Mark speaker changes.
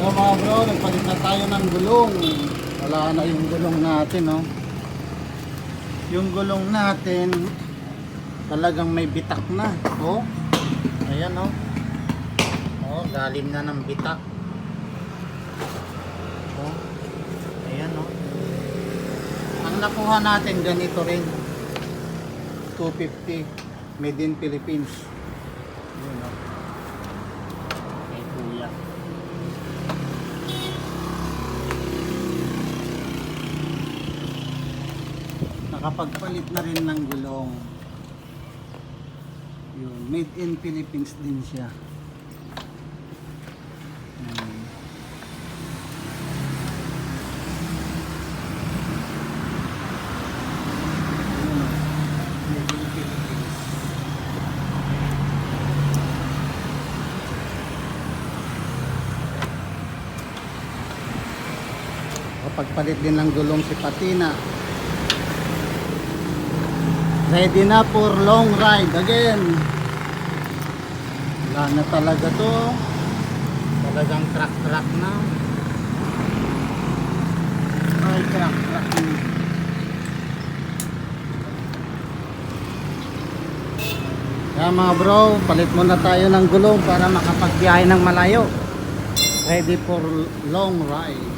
Speaker 1: So mga bro, nagpalit na tayo ng gulong. Wala na yung gulong natin, no? Yung gulong natin talagang may bitak na. Oh, ayan, oh. Oh, galing na ng bitak. Oh, ayan, oh. Ang nakuha natin ganito rin, 250, made in Philippines. Yun, oh. Kay kuya. Nakapagpalit na rin ng gulong. Yun, made in Philippines din siya. Pagpalit din ng gulong si Patina. Ready na for long ride again. Wala na talaga to. Talagang truck na. Ay, truck na. Kaya mga bro, palit muna tayo ng gulong para makapagbiyahe ng malayo. Ready for long ride.